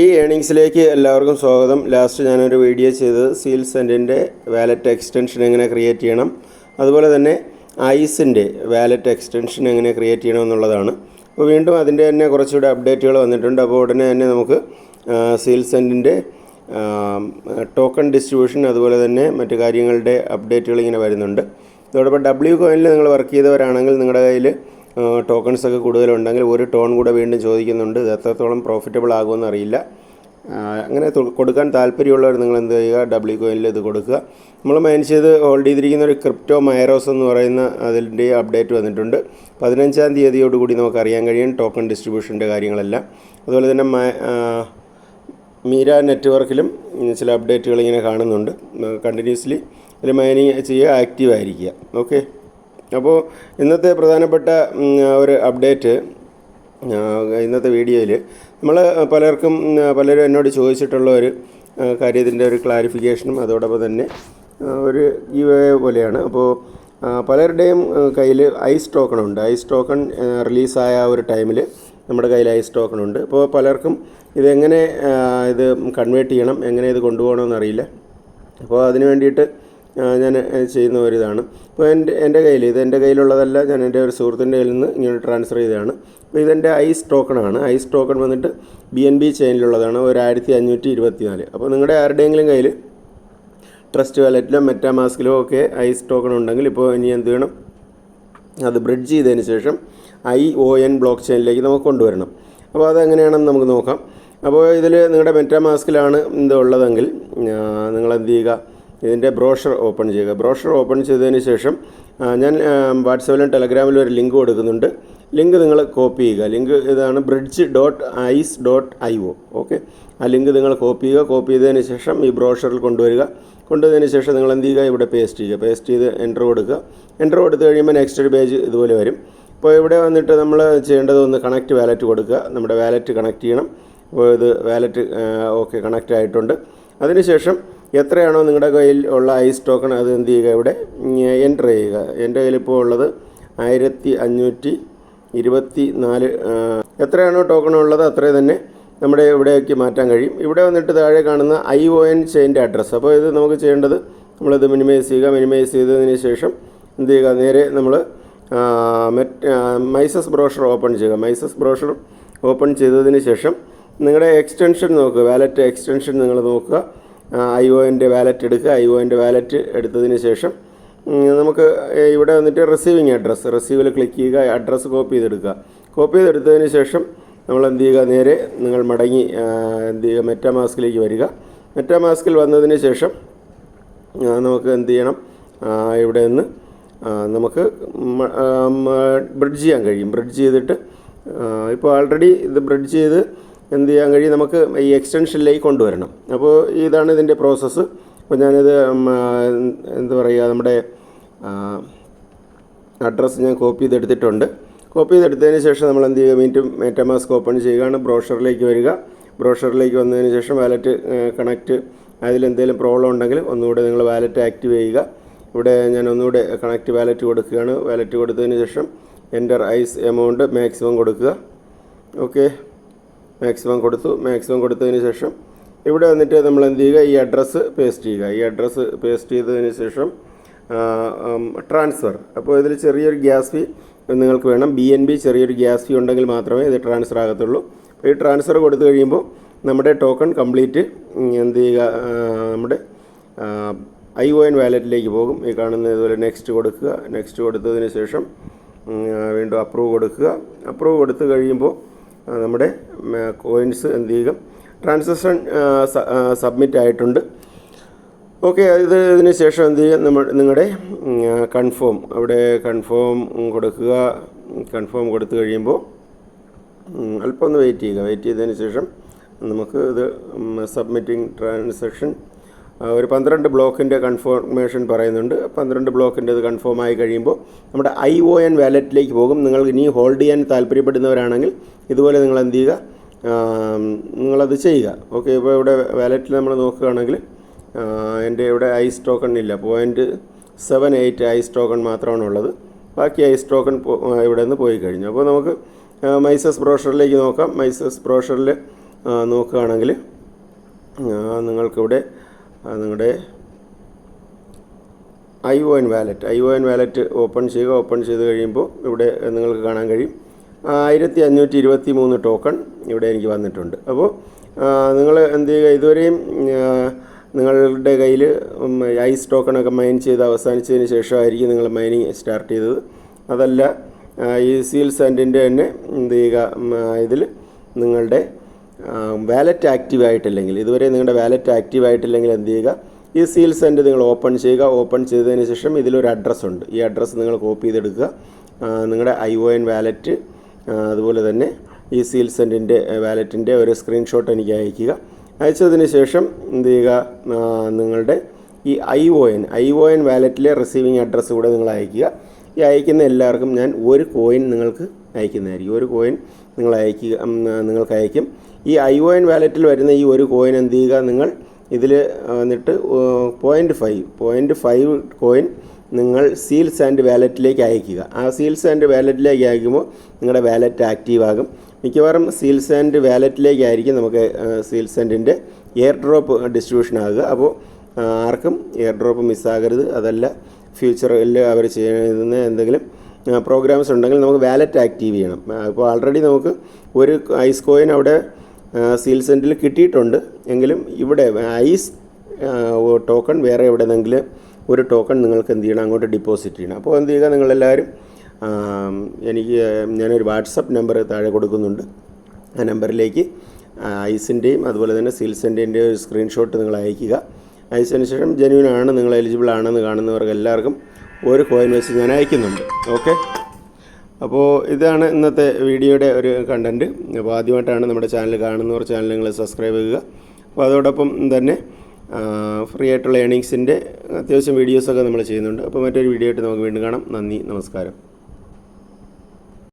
ഈ ഏണിങ്സിലേക്ക് എല്ലാവർക്കും സ്വാഗതം. ലാസ്റ്റ് ഞാനൊരു വീഡിയോ ചെയ്തത് സീൽസെൻറ്റിൻ്റെ വാലറ്റ് എക്സ്റ്റൻഷൻ എങ്ങനെ ക്രിയേറ്റ് ചെയ്യണം, അതുപോലെ തന്നെ ഐസിൻ്റെ വാലറ്റ് എക്സ്റ്റൻഷൻ എങ്ങനെ ക്രിയേറ്റ് ചെയ്യണം എന്നുള്ളതാണ്. അപ്പോൾ വീണ്ടും അതിൻ്റെ തന്നെ കുറച്ചുകൂടെ അപ്ഡേറ്റുകൾ വന്നിട്ടുണ്ട്. അപ്പോൾ ഉടനെ തന്നെ നമുക്ക് സീൽസെൻറ്റിൻ്റെ ടോക്കൺ ഡിസ്ട്രിബ്യൂഷൻ അതുപോലെ തന്നെ മറ്റു കാര്യങ്ങളുടെ അപ്ഡേറ്റുകൾ ഇങ്ങനെ വരുന്നുണ്ട്. അതോടൊപ്പം WCoinൽ നിങ്ങൾ വർക്ക് ചെയ്തവരാണെങ്കിൽ നിങ്ങളുടെ കയ്യിൽ ടോക്കൺസൊക്കെ കൂടുതലുണ്ടെങ്കിൽ ഒരു ടോൺ കൂടെ വീണ്ടും ചോദിക്കുന്നുണ്ട്. ഇത് എത്രത്തോളം പ്രോഫിറ്റബിൾ ആകുമെന്ന് അറിയില്ല. അങ്ങനെ കൊടുക്കാൻ താല്പര്യമുള്ളവർ നിങ്ങൾ എന്ത് ചെയ്യുക, WCoinൽ ഇത് കൊടുക്കുക. നമ്മൾ മൈൻ ചെയ്ത് ഹോൾഡ് ചെയ്തിരിക്കുന്ന ഒരു ക്രിപ്റ്റോ മൈറോസ് എന്ന് പറയുന്ന അതിൻ്റെ അപ്ഡേറ്റ് വന്നിട്ടുണ്ട്. 15-ാം തീയതിയോടുകൂടി നമുക്ക് അറിയാൻ കഴിയും ടോക്കൺ ഡിസ്ട്രിബ്യൂഷൻ്റെ കാര്യങ്ങളെല്ലാം. അതുപോലെ തന്നെ മീര നെറ്റ്വർക്കിലും ചില അപ്ഡേറ്റുകൾ ഇങ്ങനെ കാണുന്നുണ്ട്. കണ്ടിന്യൂസ്ലി ഇതിൽ മൈനിങ് ചെയ്യുക, ആക്റ്റീവ് ആയിരിക്കുക. ഓക്കെ, അപ്പോൾ ഇന്നത്തെ പ്രധാനപ്പെട്ട ഒരു അപ്ഡേറ്റ് ഇന്നത്തെ വീഡിയോയിൽ നമ്മൾ പലരും എന്നോട് ചോദിച്ചിട്ടുള്ള ഒരു കാര്യത്തിൻ്റെ ഒരു ക്ലാരിഫിക്കേഷനും അതോടൊപ്പം തന്നെ ഒരു ഗീവ് പോലെയാണ്. അപ്പോൾ പലരുടെയും കയ്യിൽ ഐസ് ടോക്കൺ ഉണ്ട്. ഐസ് ടോക്കൺ റിലീസായ ഒരു ടൈമിൽ നമ്മുടെ കയ്യിൽ ഐസ് ടോക്കൺ ഉണ്ട്. അപ്പോൾ പലർക്കും ഇതെങ്ങനെ ഇത് കൺവേർട്ട് ചെയ്യണം, എങ്ങനെ ഇത് കൊണ്ടുപോകണമെന്ന് അറിയില്ല. അപ്പോൾ അതിന് വേണ്ടിയിട്ട് ഞാൻ ചെയ്യുന്ന ഒരിതാണ്. ഇപ്പോൾ എൻ്റെ കയ്യിൽ എൻ്റെ കയ്യിലുള്ളതല്ല, ഞാൻ എൻ്റെ ഒരു സുഹൃത്തിൻ്റെ കയ്യിൽ നിന്ന് ഇങ്ങനെ ട്രാൻസ്ഫർ ചെയ്തതാണ്. അപ്പോൾ ഇതെൻ്റെ ഐസ് ടോക്കണാണ്. ഐസ് ടോക്കൺ വന്നിട്ട് BNB ചെയിനിലുള്ളതാണ്, 1524. അപ്പോൾ നിങ്ങളുടെ ആരുടെയെങ്കിലും കയ്യിൽ ട്രസ്റ്റ് വാലറ്റിലോ മെറ്റാമാസ്കിലോ ഒക്കെ ഐസ് ടോക്കൺ ഉണ്ടെങ്കിൽ ഇപ്പോൾ ഇനി എന്ത് ചെയ്യണം, അത് ബ്രിഡ്ജ് ചെയ്തതിന് ശേഷം ION ബ്ലോക്ക് ചെയിനിലേക്ക് നമുക്ക് കൊണ്ടുവരണം. അപ്പോൾ അതെങ്ങനെയാണെന്ന് നമുക്ക് നോക്കാം. അപ്പോൾ ഇതിൽ നിങ്ങളുടെ മെറ്റാമാസ്കിലാണ് ഇതുള്ളതെങ്കിൽ നിങ്ങൾ എന്ത് ചെയ്യുക, ഇതിൻ്റെ ബ്രോഷർ ഓപ്പൺ ചെയ്യുക. ബ്രോഷർ ഓപ്പൺ ചെയ്തതിന് ശേഷം ഞാൻ വാട്സാപ്പിലും ടെലഗ്രാമിലും ഒരു ലിങ്ക് കൊടുക്കുന്നുണ്ട്. ലിങ്ക് നിങ്ങൾ കോപ്പി ചെയ്യുക. ലിങ്ക് ഇതാണ് bridge.ice.io. ഓക്കെ, ആ ലിങ്ക് നിങ്ങൾ കോപ്പി ചെയ്യുക. കോപ്പി ചെയ്തതിന് ശേഷം ഈ ബ്രോഷറിൽ കൊണ്ടുവന്നതിന് ശേഷം നിങ്ങൾ എന്ത് ചെയ്യുക, ഇവിടെ പേസ്റ്റ് ചെയ്യുക. പേസ്റ്റ് ചെയ്ത് എൻ്റർ കൊടുക്കുക. എൻ്റർ കൊടുത്തു കഴിയുമ്പോൾ നെക്സ്റ്റ് ഒരു പേജ് ഇതുപോലെ വരും. അപ്പോൾ ഇവിടെ വന്നിട്ട് നമ്മൾ ചെയ്യേണ്ടത് ഒന്ന് കണക്റ്റ് വാലറ്റ് കൊടുക്കുക. നമ്മുടെ വാലറ്റ് കണക്ട് ചെയ്യണം. അപ്പോൾ ഇത് വാലറ്റ് ഓക്കെ കണക്റ്റ് ആയിട്ടുണ്ട്. അതിനുശേഷം എത്രയാണോ നിങ്ങളുടെ കയ്യിൽ ഉള്ള ഐസ് ടോക്കൺ അത് എന്ത് ചെയ്യുക, ഇവിടെ എൻ്റർ ചെയ്യുക. എൻ്റെ കയ്യിലിപ്പോൾ ഉള്ളത് 1524. എത്രയാണോ ടോക്കൺ ഉള്ളത് അത്രയും തന്നെ നമ്മുടെ ഇവിടേക്ക് മാറ്റാൻ കഴിയും. ഇവിടെ വന്നിട്ട് താഴെ കാണുന്ന ION ചെയിൻ്റെ അഡ്രസ്സ്. അപ്പോൾ ഇത് നമുക്ക് ചെയ്യേണ്ടത് നമ്മളിത് മിനിമൈസ് ചെയ്യുക. മിനിമൈസ് ചെയ്തതിന് ശേഷം എന്ത് ചെയ്യുക, നേരെ നമ്മൾ മൈസസ് ബ്രോഷർ ഓപ്പൺ ചെയ്യുക. മൈസസ് ബ്രോഷർ ഓപ്പൺ ചെയ്തതിന് ശേഷം നിങ്ങളുടെ എക്സ്റ്റൻഷൻ നോക്കുക, വാലറ്റ് എക്സ്റ്റൻഷൻ നിങ്ങൾ നോക്കുക. IOൻ്റെ വാലറ്റ് എടുക്കുക. IOൻ്റെ വാലറ്റ് എടുത്തതിന് ശേഷം നമുക്ക് ഇവിടെ വന്നിട്ട് റിസീവിങ് അഡ്രസ്സ്, റിസീവിൽ ക്ലിക്ക് ചെയ്യുക. അഡ്രസ്സ് കോപ്പി ചെയ്തെടുക്കുക. കോപ്പി ചെയ്തെടുത്തതിന് ശേഷം നമ്മൾ എന്ത് ചെയ്യുക, നേരെ നിങ്ങൾ മടങ്ങി എന്ത് ചെയ്യുക, മെറ്റാമാസ്കിലേക്ക് വരിക. മെറ്റാമാസ്കിൽ വന്നതിന് ശേഷം നമുക്ക് എന്ത് ചെയ്യണം, ഇവിടെ നിന്ന് നമുക്ക് ബ്രിഡ്ജ് ചെയ്യാൻ കഴിയും. ബ്രിഡ്ജ് ചെയ്തിട്ട് ഇപ്പോൾ ആൾറെഡി ഇത് ബ്രിഡ്ജ് ചെയ്ത് എന്ത് ചെയ്യാൻ കഴിയും, നമുക്ക് ഈ എക്സ്റ്റൻഷനിലേക്ക് കൊണ്ടുവരണം. അപ്പോൾ ഇതാണ് ഇതിൻ്റെ പ്രോസസ്സ്. അപ്പോൾ ഞാനിത് എന്താ പറയുക, നമ്മുടെ അഡ്രസ്സ് ഞാൻ കോപ്പി ചെയ്തെടുത്തിട്ടുണ്ട്. കോപ്പി ചെയ്തെടുത്തതിന് ശേഷം നമ്മൾ എന്ത് ചെയ്യുക, മെറ്റാമാസ്ക് ഓപ്പൺ ചെയ്യുകയാണ്. ബ്രോഷറിലേക്ക് വരിക. ബ്രോഷറിലേക്ക് വന്നതിന് ശേഷം വാലറ്റ് കണക്റ്റ്, അതിലെന്തെങ്കിലും പ്രോബ്ലം ഉണ്ടെങ്കിൽ ഒന്നുകൂടെ നിങ്ങൾ വാലറ്റ് ആക്റ്റീവ് ചെയ്യുക. ഇവിടെ ഞാൻ ഒന്നുകൂടെ കണക്റ്റ് വാലറ്റ് കൊടുക്കുകയാണ്. വാലറ്റ് കൊടുത്തതിന് ശേഷം എൻ്റർ ഐസ് എമൗണ്ട് മാക്സിമം കൊടുക്കുക. ഓക്കെ, മാക്സിമം കൊടുത്തതിന് ശേഷം ഇവിടെ വന്നിട്ട് നമ്മൾ എന്ത് ചെയ്യുക, ഈ അഡ്രസ്സ് പേസ്റ്റ് ചെയ്യുക. ഈ അഡ്രസ്സ് പേസ്റ്റ് ചെയ്തതിന് ശേഷം ട്രാൻസ്ഫർ. അപ്പോൾ ഇതിൽ ചെറിയൊരു ഗ്യാസ് ഫീ നിങ്ങൾക്ക് വേണം. BNB ചെറിയൊരു ഗ്യാസ് ഫീ ഉണ്ടെങ്കിൽ മാത്രമേ ഇത് ട്രാൻസ്ഫർ ആകത്തുള്ളൂ. അപ്പോൾ ഈ ട്രാൻസ്ഫർ കൊടുത്തു കഴിയുമ്പോൾ നമ്മുടെ ടോക്കൺ കംപ്ലീറ്റ് എന്ത് ചെയ്യുക, നമ്മുടെ ION വാലറ്റിലേക്ക് പോകും. ഈ കാണുന്ന ഇതുപോലെ നെക്സ്റ്റ് കൊടുക്കുക. നെക്സ്റ്റ് കൊടുത്തതിന് ശേഷം വീണ്ടും അപ്രൂവ് കൊടുക്കുക. അപ്രൂവ് കൊടുത്തു കഴിയുമ്പോൾ നമ്മുടെ കോയിൻസ് എന്ത് ചെയ്യുക, ട്രാൻസാക്ഷൻ സബ്മിറ്റ് ആയിട്ടുണ്ട്. ഓക്കെ, ഇതിന് ശേഷം എന്ത് ചെയ്യുക, നിങ്ങളുടെ കൺഫേം, അവിടെ കൺഫേം കൊടുക്കുക. കൺഫേം കൊടുത്തു കഴിയുമ്പോൾ അല്പം ഒന്ന് വെയിറ്റ് ചെയ്യുക. വെയിറ്റ് ചെയ്തതിന് ശേഷം നമുക്ക് ഇത് സബ്മിറ്റിംഗ് ട്രാൻസാക്ഷൻ ഒരു 12 ബ്ലോക്കിൻ്റെ കൺഫർമേഷൻ പറയുന്നുണ്ട്. 12 ബ്ലോക്കിൻ്റെ ഇത് കൺഫേം ആയി കഴിയുമ്പോൾ നമ്മുടെ ION വാലറ്റിലേക്ക് പോകും. നിങ്ങൾ ഇനി ഹോൾഡ് ചെയ്യാൻ താല്പര്യപ്പെടുന്നവരാണെങ്കിൽ ഇതുപോലെ നിങ്ങൾ എന്ത് ചെയ്യുക, നിങ്ങളത് ചെയ്യുക. ഓക്കെ, ഇപ്പോൾ ഇവിടെ വാലറ്റിൽ നമ്മൾ നോക്കുകയാണെങ്കിൽ എൻ്റെ ഇവിടെ ഐസ് ടോക്കൺ ഇല്ല. 0.78 ഐസ് ടോക്കൺ മാത്രമാണ് ഉള്ളത്. ബാക്കി ഐസ് ടോക്കൺ ഇവിടെ നിന്ന് പോയി കഴിഞ്ഞു. അപ്പോൾ നമുക്ക് മൈസസ് ബ്രോഷറിലേക്ക് നോക്കാം. മൈസസ് ബ്രോഷറിൽ നോക്കുകയാണെങ്കിൽ നിങ്ങൾക്കിവിടെ നിങ്ങളുടെ ION വാലറ്റ് ഓപ്പൺ ചെയ്യുക. ഓപ്പൺ ചെയ്ത് കഴിയുമ്പോൾ ഇവിടെ നിങ്ങൾക്ക് കാണാൻ കഴിയും 1523 ടോക്കൺ ഇവിടെ എനിക്ക് വന്നിട്ടുണ്ട്. അപ്പോൾ നിങ്ങൾ എന്ത് ചെയ്യുക, ഇതുവരെയും നിങ്ങളുടെ കയ്യിൽ ഐസ് ടോക്കണൊക്കെ മൈൻ ചെയ്ത് അവസാനിച്ചതിന് ശേഷമായിരിക്കും നിങ്ങൾ മൈനിങ് സ്റ്റാർട്ട് ചെയ്തത്. അതല്ല, ഈ സീൽ സാൻഡിൻ്റെ തന്നെ എന്ത് ചെയ്യുക, ഇതിൽ നിങ്ങളുടെ വാലറ്റ് ആക്റ്റീവായിട്ടില്ലെങ്കിൽ, ഇതുവരെ നിങ്ങളുടെ വാലറ്റ് ആക്റ്റീവായിട്ടില്ലെങ്കിൽ എന്ത് ചെയ്യുക, ഈ സീൽ സാൻഡ് നിങ്ങൾ ഓപ്പൺ ചെയ്യുക. ഓപ്പൺ ചെയ്തതിന് ശേഷം ഇതിലൊരു അഡ്രസ്സുണ്ട്. ഈ അഡ്രസ്സ് നിങ്ങൾ കോപ്പി ചെയ്തെടുക്കുക. നിങ്ങളുടെ ION വാലറ്റ് അതുപോലെ തന്നെ ഈ സീൽ സാൻഡിൻ്റെ വാലറ്റിൻ്റെ ഒരു സ്ക്രീൻഷോട്ട് എനിക്ക് അയയ്ക്കുക. അയച്ചതിന് ശേഷം എന്ത് ചെയ്യുക, നിങ്ങളുടെ ഈ ION വാലറ്റിലെ റിസീവിങ് അഡ്രസ്സ് കൂടെ നിങ്ങൾ അയയ്ക്കുക. ഈ അയക്കുന്ന എല്ലാവർക്കും ഞാൻ ഒരു കോയിൻ നിങ്ങൾക്ക് അയക്കുന്നതായിരിക്കും. ഒരു കോയിൻ നിങ്ങൾക്ക് അയക്കും. ഈ ION വാലറ്റിൽ വരുന്ന ഈ ഒരു കോയിൻ എന്ത് ചെയ്യുക, നിങ്ങൾ ഇതിൽ വന്നിട്ട് 0.5 കോയിൻ നിങ്ങൾ സീൽ സാൻഡ് വാലറ്റിലേക്ക് അയയ്ക്കുക. ആ സീൽ സാൻഡ് വാലറ്റിലേക്ക് അയക്കുമ്പോൾ നിങ്ങളുടെ വാലറ്റ് ആക്റ്റീവ് ആകും. മിക്കവാറും സീൽ സാൻഡ് വാലറ്റിലേക്കായിരിക്കും നമുക്ക് സീൽ സാൻഡിൻ്റെ എയർ ഡ്രോപ്പ് ഡിസ്ട്രിബ്യൂഷൻ ആകുക. അപ്പോൾ ആർക്കും എയർ ഡ്രോപ്പ് മിസ്സാകരുത്. അതല്ല, ഫ്യൂച്ചറിൽ അവർ ചെയ്യുന്ന എന്തെങ്കിലും പ്രോഗ്രാംസ് ഉണ്ടെങ്കിൽ നമുക്ക് വാലറ്റ് ആക്റ്റീവ് ചെയ്യണം. അപ്പോൾ ആൾറെഡി നമുക്ക് ഒരു ഐസ് കോയിൻ അവിടെ സീൽ സാൻഡിൽ കിട്ടിയിട്ടുണ്ട്. എങ്കിലും ഇവിടെ ഐസ് ടോക്കൺ വേറെ എവിടെയെങ്കിലും ഒരു ടോക്കൺ നിങ്ങൾക്ക് എന്ത് ചെയ്യണം, അങ്ങോട്ട് ഡെപ്പോസിറ്റ് ചെയ്യണം. അപ്പോൾ എന്ത് ചെയ്യുക, നിങ്ങളെല്ലാവരും ഞാനൊരു വാട്സപ്പ് നമ്പർ താഴെ കൊടുക്കുന്നുണ്ട്. ആ നമ്പറിലേക്ക് ഐസിൻ്റെയും അതുപോലെ തന്നെ സീൽ സാൻഡിൻ്റെയും ഒരു സ്ക്രീൻഷോട്ട് നിങ്ങൾ അയയ്ക്കുക. അയച്ചതിന് ശേഷം ജെന്യൂൻ ആണ്, നിങ്ങൾ എലിജിബിൾ ആണെന്ന് കാണുന്നവർക്ക് എല്ലാവർക്കും ഒരു കോയിൻ വെച്ച് ഞാൻ അയക്കുന്നുണ്ട്. ഓക്കെ, അപ്പോൾ ഇതാണ് ഇന്നത്തെ വീഡിയോയുടെ ഒരു കണ്ടൻറ്റ്. അപ്പോൾ ആദ്യമായിട്ടാണ് നമ്മുടെ ചാനൽ കാണുന്നവർ ചാനൽ നിങ്ങൾ സബ്സ്ക്രൈബ് ചെയ്യുക. അപ്പോൾ അതോടൊപ്പം തന്നെ ഫ്രീ ആയിട്ടുള്ള ഏണിങ്സിൻ്റെ അത്യാവശ്യം വീഡിയോസൊക്കെ നമ്മൾ ചെയ്യുന്നുണ്ട്. അപ്പോൾ മറ്റൊരു വീഡിയോ ആയിട്ട് നമുക്ക് വീണ്ടും കാണാം. നന്ദി, നമസ്കാരം.